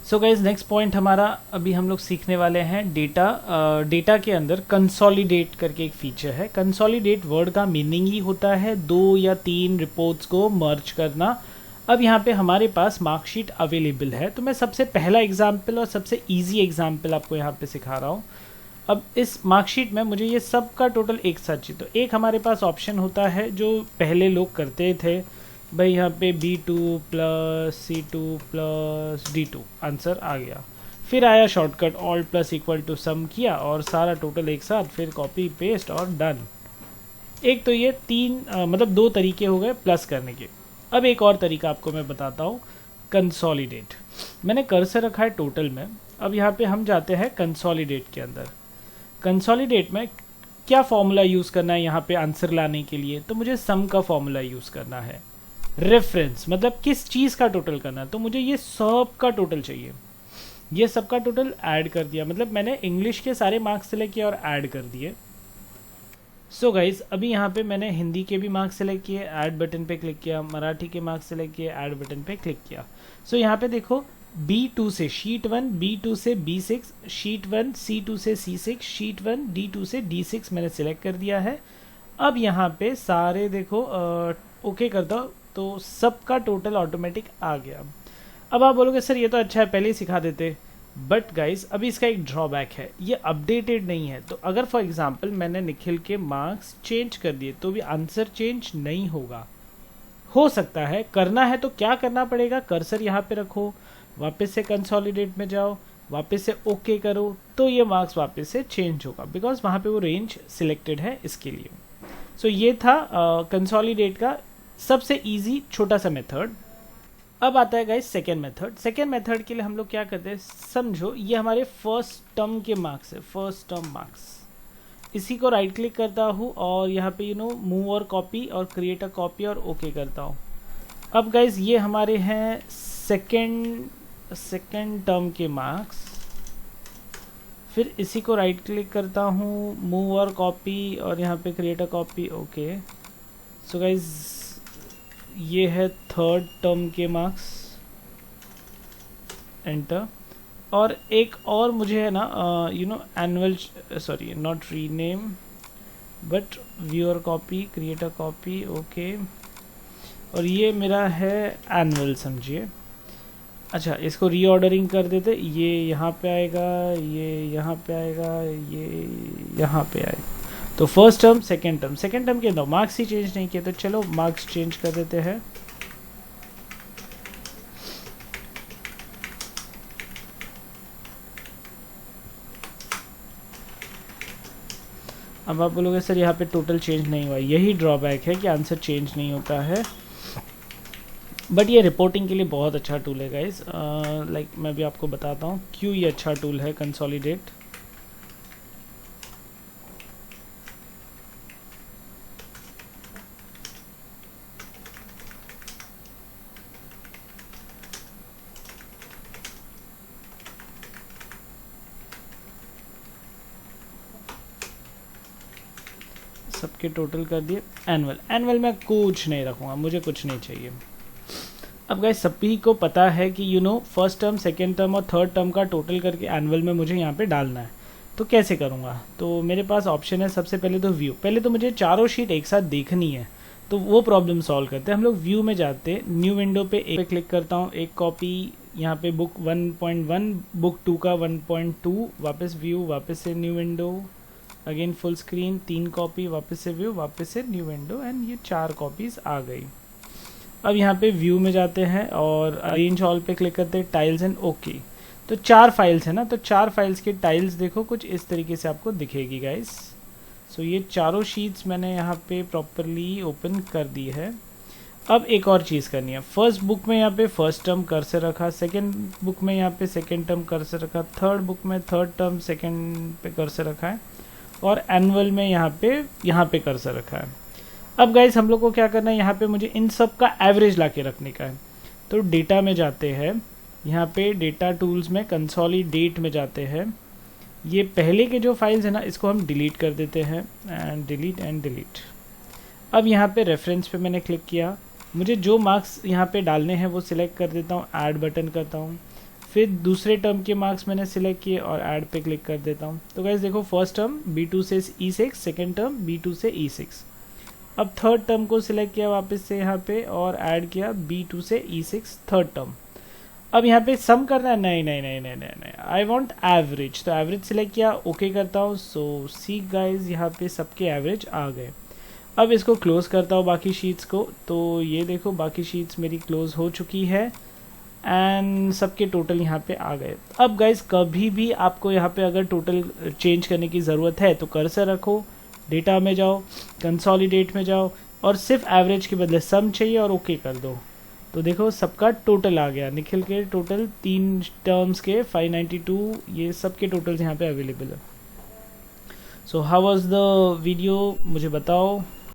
So guys next point हमारा अभी हम लोग सीखने वाले हैं डेटा के अंदर कंसोलिडेट करके एक फीचर है। कंसोलिडेट वर्ड का मीनिंग ही होता है 2 या 3 रिपोर्ट्स को मर्ज करना। अब यहाँ पे हमारे पास मार्कशीट अवेलेबल है, तो मैं सबसे पहला एग्जाम्पल और सबसे ईजी एग्जाम्पल आपको यहाँ पे सिखा रहा हूँ। अब इस मार्कशीट में मुझे ये सब का टोटल एक साथ चाहिए, तो एक हमारे पास ऑप्शन होता है जो पहले लोग करते थे भाई, यहाँ पे B2 plus C2 plus D2 answer आ गया। फिर आया shortcut all plus equal to sum किया और सारा टोटल एक साथ, फिर कॉपी पेस्ट और डन। एक तो ये मतलब 2 तरीके हो गए प्लस करने के। अब एक और तरीका आपको मैं बताता हूँ, कंसोलिडेट। मैंने कर्सर रखा है टोटल में, अब यहाँ पे हम जाते हैं कंसोलिडेट के अंदर। कंसोलिडेट में क्या फॉर्मूला यूज़ करना है यहाँ पे आंसर लाने के लिए, तो मुझे सम का फॉर्मूला यूज़ करना है। रेफरेंस मतलब किस चीज़ का टोटल करना है, तो मुझे ये सब का टोटल चाहिए। ये सब का टोटल ऐड कर दिया, मतलब मैंने इंग्लिश के सारे मार्क्स सेलेक्ट किए और ऐड कर दिए। सो गाइज अभी यहाँ पे मैंने हिंदी के भी मार्क्स सेलेक्ट किए, ऐड बटन पे क्लिक किया, मराठी के मार्क्स सेलेक्ट किए, ऐड बटन पे क्लिक किया। सो यहाँ पे देखो B2 से शीट 1, B2 से B6, शीट 1 C2 से C6, शीट 1 D2 से D6 मैंने सिलेक्ट कर दिया है। अब यहाँ पे सारे देखो ओके कर दो, तो सबका टोटल ऑटोमेटिक आ गया। अब आप बोलोगे सर ये तो अच्छा है, पहले ही सिखा देते, बट गाइज अभी इसका एक ड्रॉबैक है, ये अपडेटेड नहीं है। तो अगर फॉर एग्जांपल मैंने निखिल के मार्क्स चेंज कर दिए तो भी आंसर चेंज नहीं होगा। हो सकता है, करना है तो क्या करना पड़ेगा, कर्सर यहाँ पे रखो, वापस से कंसोलिडेट में जाओ, वापस से ओके करो, तो ये मार्क्स वापस से चेंज होगा, बिकॉज वहाँ पे वो रेंज सिलेक्टेड है इसके लिए। सो ये था कंसोलिडेट का सबसे इजी छोटा सा मेथड। अब आता है guys second method. Second method के लिए हम लोग क्या करते हैं, समझो ये हमारे फर्स्ट टर्म के मार्क्स है, फर्स्ट टर्म मार्क्स। इसी को राइट क्लिक करता हूँ और यहाँ पे मूव और कॉपी और क्रिएट अ कॉपी और ओके करता हूँ। अब गाइस ये हमारे हैं सेकेंड टर्म के मार्क्स। फिर इसी को राइट क्लिक करता हूँ, मूव और कॉपी और यहाँ पे create a copy, okay. So guys ये है थर्ड टर्म के मार्क्स, एंटर। और एक और मुझे है ना annual, sorry not rename but viewer copy, create a copy, okay. और ये मेरा है एनुअल, समझिए। अच्छा, इसको रीऑर्डरिंग कर देते, ये यहाँ पे आएगा, ये यहाँ पे आएगा, ये यहाँ पे आएगा। तो फर्स्ट टर्म सेकेंड टर्म के अंदर मार्क्स ही चेंज नहीं किए, तो चलो मार्क्स चेंज कर देते हैं। अब आप बोलोगे सर यहाँ पे टोटल चेंज नहीं हुआ, यही ड्रॉबैक है कि आंसर चेंज नहीं होता है। बट ये रिपोर्टिंग के लिए बहुत अच्छा टूल है गाइस। लाइक मैं भी आपको बताता हूँ क्यों ये अच्छा टूल है कंसोलिडेट। सबके टोटल कर दिए। एनुअल में कुछ नहीं रखूँगा, मुझे कुछ नहीं चाहिए। अब गाइस सभी को पता है कि फर्स्ट टर्म, सेकेंड टर्म और थर्ड टर्म का टोटल करके एनुअल में मुझे यहाँ पे डालना है। तो कैसे करूँगा, तो मेरे पास ऑप्शन है सबसे पहले तो व्यू। पहले तो मुझे चारों शीट एक साथ देखनी है, तो वो प्रॉब्लम सॉल्व करते हैं हम लोग। व्यू में जाते, न्यू विंडो पे एक पे क्लिक करता हूँ, एक कॉपी यहाँ पे बुक 1.1, बुक 2 का 1.2, वापस व्यू, वापस से new window, again full screen, 3 copy, वापस से व्यू, वापस से न्यू विंडो, एंड ये 4 कॉपीज़ आ गई। अब यहाँ पे व्यू में जाते हैं और अरेंज ऑल पे क्लिक करते हैं, टाइल्स एंड ओके। तो 4 फाइल्स है ना, तो 4 फाइल्स की टाइल्स देखो कुछ इस तरीके से आपको दिखेगी गाइस। सो ये चारों शीट्स मैंने यहाँ पे प्रॉपरली ओपन कर दी है। अब एक और चीज़ करनी है, फर्स्ट बुक में यहाँ पे फर्स्ट टर्म कर्सर रखा, सेकेंड बुक में यहाँ पे सेकेंड टर्म कर्सर रखा, थर्ड बुक में थर्ड टर्म सेकेंड पे कर्सर रखा है, और एनुअल में यहाँ पे कर्सर रखा है। अब गाइस हम लोग को क्या करना है, यहाँ पे मुझे इन सब का एवरेज ला के रखने का है। तो डेटा में जाते हैं, यहाँ पे डेटा टूल्स में कंसोलिडेट में जाते हैं। ये पहले के जो फाइल्स है ना, इसको हम डिलीट कर देते हैं, एंड डिलीट। अब यहाँ पे रेफरेंस पे मैंने क्लिक किया, मुझे जो मार्क्स यहाँ पे डालने हैं वो सिलेक्ट कर देता हूँ, ऐड बटन करता हूँ, फिर दूसरे टर्म के मार्क्स मैंने सिलेक्ट किए और ऐड पे क्लिक कर देता हूँ। तो गाइस देखो फर्स्ट टर्म B2 से E6, सेकेंड टर्म B2 से E6। अब थर्ड टर्म को सिलेक्ट किया वापस से यहाँ पे और ऐड किया B2 से E6 थर्ड टर्म। अब यहाँ पे सम करना है, नहीं नहीं नहीं नहीं नहीं नहीं, आई वांट एवरेज, तो एवरेज सिलेक्ट किया, ओके करता हूँ। सो सी गाइज यहाँ पे सबके एवरेज आ गए। अब इसको क्लोज करता हूँ बाकी शीट्स को, तो ये देखो बाकी शीट्स मेरी क्लोज हो चुकी है एंड सबके टोटल यहाँ पे आ गए। अब गाइज कभी भी आपको यहाँ पे अगर टोटल चेंज करने की ज़रूरत है तो कर्सर रखो, डेटा में जाओ, कंसोलिडेट में जाओ और सिर्फ एवरेज के बदले सम चाहिए और ओके कर दो। तो देखो सबका टोटल आ गया, निखिल के टोटल 3 टर्म्स के 592, ये सब के टोटल्स यहाँ पे अवेलेबल है। So how was the video, मुझे बताओ।